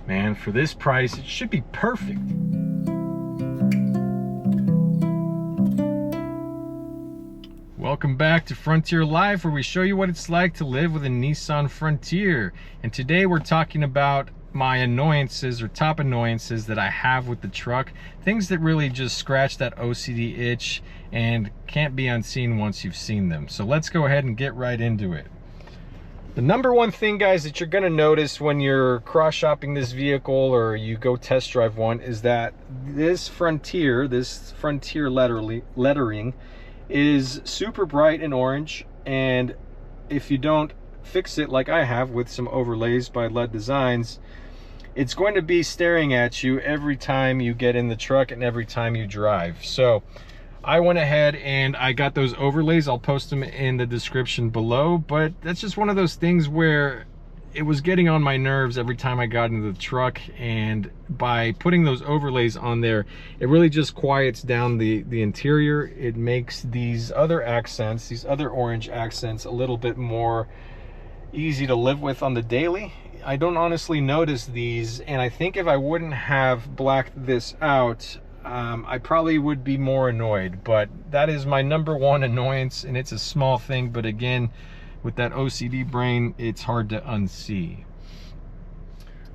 Man, for this price, it should be perfect. Welcome back to Frontier Live, where we show you what it's like to live with a Nissan Frontier. And today we're talking about my annoyances, or top annoyances, that I have with the truck. Things that really just scratch that OCD itch and can't be unseen once you've seen them. So let's go ahead and get right into it. The number one thing, guys, that you're gonna notice when you're cross-shopping this vehicle or you go test drive one is that this Frontier lettering is super bright and orange, and if you don't fix it like I have with some overlays by LED Designs, it's going to be staring at you every time you get in the truck and every time you drive. So I went ahead and I got those overlays. I'll post them in the description below, but that's just one of those things where it was getting on my nerves every time I got into the truck, and by putting those overlays on there, it really just quiets down the interior. It makes these other accents, these other orange accents, a little bit more easy to live with on the daily. I don't honestly notice these, and I think if I wouldn't have blacked this out, I probably would be more annoyed. But that is my number one annoyance, and it's a small thing, but again, with that OCD brain, it's hard to unsee.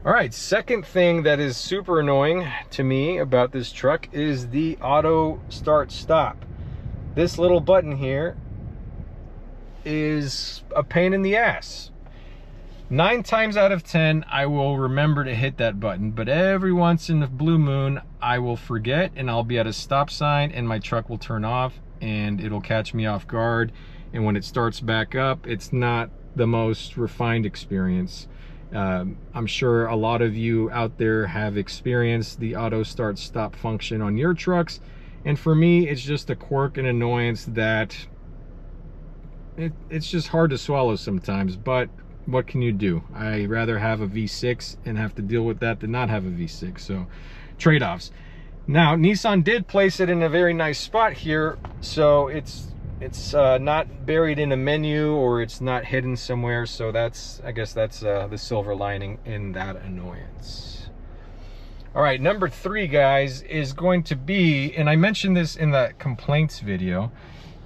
All right, second thing that is super annoying to me about this truck is the auto start stop. This little button here is a pain in the ass. 9 times out of 10, I will remember to hit that button, but every once in the blue moon, I will forget, and I'll be at a stop sign and my truck will turn off and it'll catch me off guard. And when it starts back up, it's not the most refined experience. I'm sure a lot of you out there have experienced the auto start stop function on your trucks. And for me, it's just a quirk and annoyance that it's just hard to swallow sometimes, but what can you do? I'd rather have a V6 and have to deal with that than not have a V6, so trade-offs. Now, Nissan did place it in a very nice spot here, so it's not buried in a menu, or it's not hidden somewhere, so I guess that's the silver lining in that annoyance. All right, number 3, guys, is going to be, and I mentioned this in the complaints video,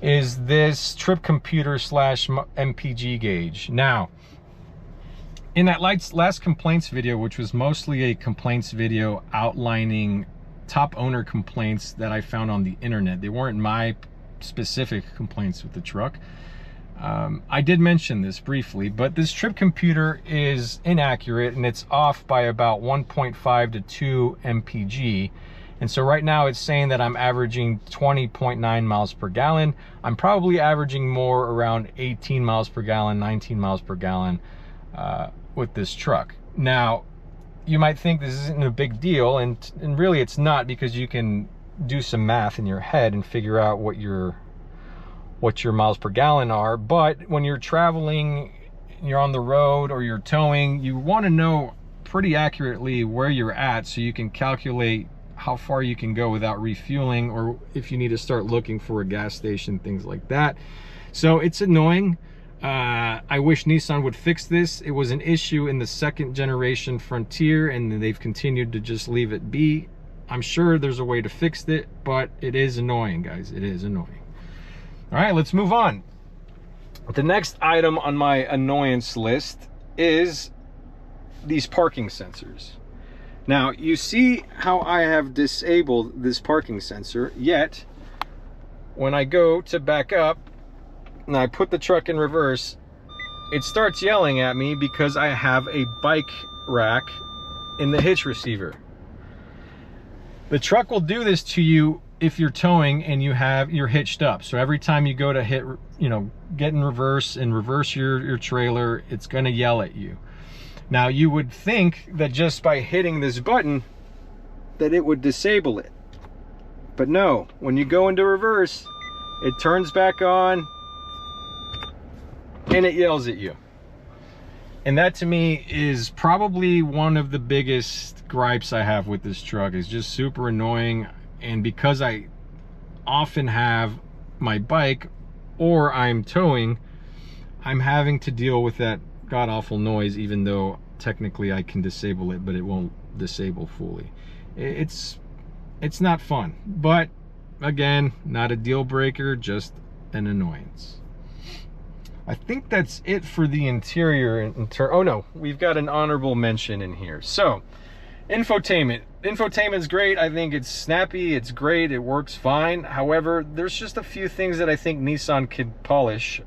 is this trip computer / MPG gauge. Now, in that last complaints video, which was mostly a complaints video outlining top owner complaints that I found on the internet, they weren't my specific complaints with the truck. I did mention this briefly, but this trip computer is inaccurate and it's off by about 1.5 to 2 mpg. And so right now it's saying that I'm averaging 20.9 miles per gallon. I'm probably averaging more, around 18 miles per gallon, 19 miles per gallon with this truck. Now, you might think this isn't a big deal, and really it's not, because you can do some math in your head and figure out what your miles per gallon are. But when you're traveling, you're on the road, or you're towing, you want to know pretty accurately where you're at so you can calculate how far you can go without refueling, or if you need to start looking for a gas station, things like that. So it's annoying. I wish Nissan would fix this. It was an issue in the 2nd generation Frontier, and they've continued to just leave it be. I'm sure there's a way to fix it, but it is annoying, guys. It is annoying. All right, let's move on. The next item on my annoyance list is these parking sensors. Now, you see how I have disabled this parking sensor, yet when I go to back up and I put the truck in reverse, it starts yelling at me because I have a bike rack in the hitch receiver. The truck will do this to you if you're towing and you're hitched up. So every time you go to get in reverse and reverse your trailer, it's gonna yell at you. Now, you would think that just by hitting this button that it would disable it. But no, when you go into reverse, it turns back on and it yells at you. And that, to me, is probably one of the biggest gripes I have with this truck. It's just super annoying. And because I often have my bike or I'm towing, I'm having to deal with that god-awful noise, even though technically I can disable it, but it won't disable fully. It's not fun, but again, not a deal breaker, just an annoyance. I think that's it for the interior. Oh no, we've got an honorable mention in here. So, infotainment. Infotainment's great. I think it's snappy, it's great, it works fine. However, there's just a few things that I think Nissan could polish,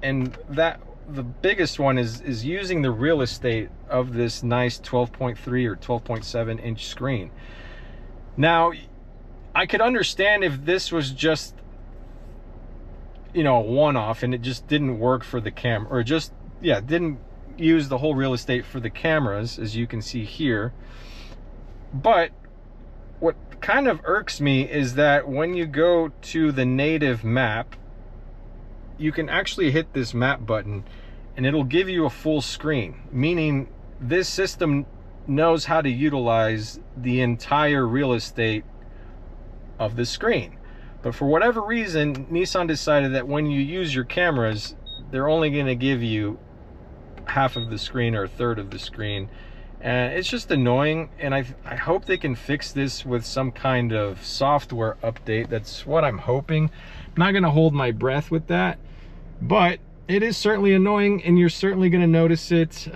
and that the biggest one is using the real estate of this nice 12.3 or 12.7 inch screen. Now, I could understand if this was just, you know, a one-off and it just didn't work for the camera, or just, yeah, didn't use the whole real estate for the cameras, as you can see here. But what kind of irks me is that when you go to the native map, you can actually hit this map button and it'll give you a full screen, meaning this system knows how to utilize the entire real estate of the screen. But for whatever reason, Nissan decided that when you use your cameras, they're only going to give you half of the screen or a third of the screen. And it's just annoying, and I hope they can fix this with some kind of software update. That's what I'm hoping. I'm not going to hold my breath with that, but it is certainly annoying, and you're certainly going to notice it.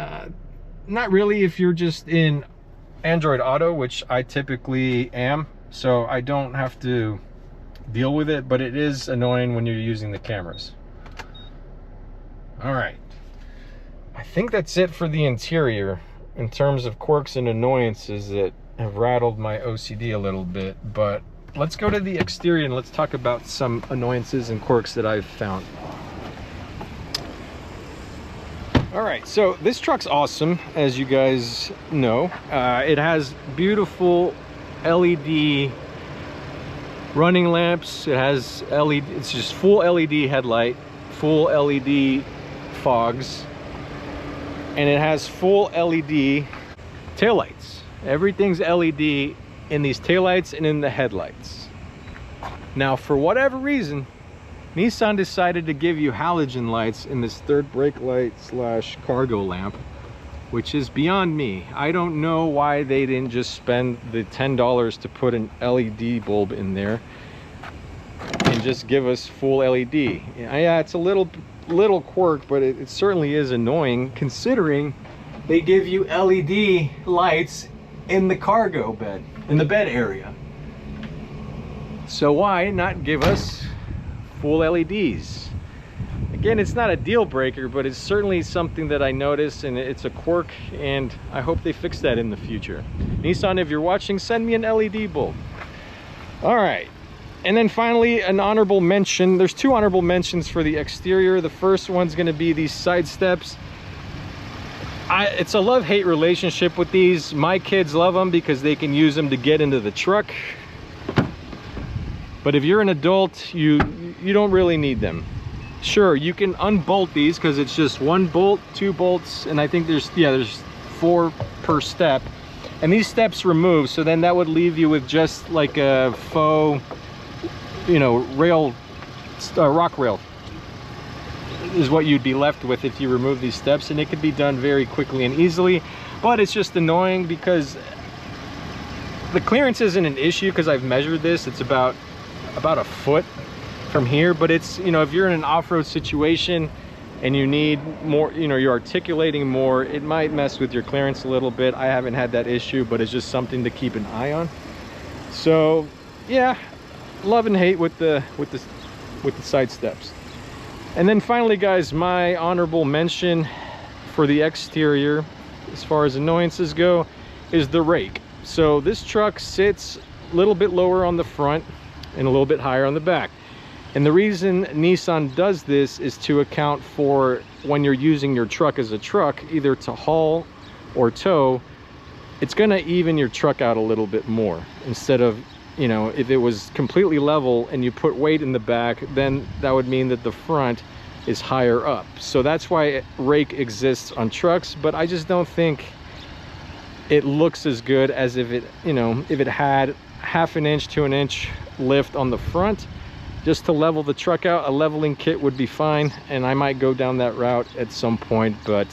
Not really if you're just in Android Auto, which I typically am, so I don't have to deal with it, but it is annoying when you're using the cameras. All right, I think that's it for the interior in terms of quirks and annoyances that have rattled my OCD a little bit. But let's go to the exterior and let's talk about some annoyances and quirks that I've found. All right, so this truck's awesome, as you guys know. It has beautiful LED running lamps. It has LED, it's just full LED headlight, full LED fogs, and it has full LED taillights. Everything's LED in these taillights and in the headlights. Now, for whatever reason, Nissan decided to give you halogen lights in this third brake light slash cargo lamp, which is beyond me. I don't know why they didn't just spend the $10 to put an LED bulb in there and just give us full LED. Yeah, it's a little quirk, but it certainly is annoying considering they give you LED lights in the cargo bed, in the bed area. So why not give us full LEDs? Again, it's not a deal breaker, but it's certainly something that I noticed, and it's a quirk, and I hope they fix that in the future. Nissan, if you're watching, send me an LED bulb. All right, and then finally, an honorable mention. There's two honorable mentions for the exterior. The first one's going to be these side steps. It's a love-hate relationship with these. My kids love them because they can use them to get into the truck. But if you're an adult, you don't really need them. Sure, you can unbolt these because it's just one bolt, two bolts, and I think there's 4 per step. And these steps remove, so then that would leave you with just like a faux, you know, rail, rock rail is what you'd be left with if you remove these steps, and it could be done very quickly and easily. But it's just annoying because the clearance isn't an issue because I've measured this. It's about a foot from here, but it's, you know, if you're in an off-road situation and you need more, you know, you're articulating more, it might mess with your clearance a little bit. I haven't had that issue, but it's just something to keep an eye on. So yeah, love and hate with the side steps. And then finally, guys, my honorable mention for the exterior as far as annoyances go is the rake. So this truck sits a little bit lower on the front and a little bit higher on the back. And the reason Nissan does this is to account for when you're using your truck as a truck, either to haul or tow, it's gonna even your truck out a little bit more. Instead of, you know, if it was completely level and you put weight in the back, then that would mean that the front is higher up. So that's why rake exists on trucks, but I just don't think it looks as good as if it, you know, if it had half an inch to an inch lift on the front just to level the truck out. A leveling kit would be fine, and I might go down that route at some point, but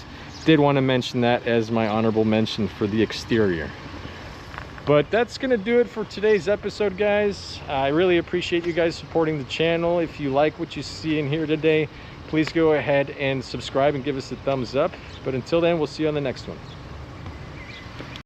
did want to mention that as my honorable mention for the exterior. But that's gonna do it for today's episode, guys. I really appreciate you guys supporting the channel. If you like what you see in here today, please go ahead and subscribe and give us a thumbs up. But until then, we'll see you on the next one.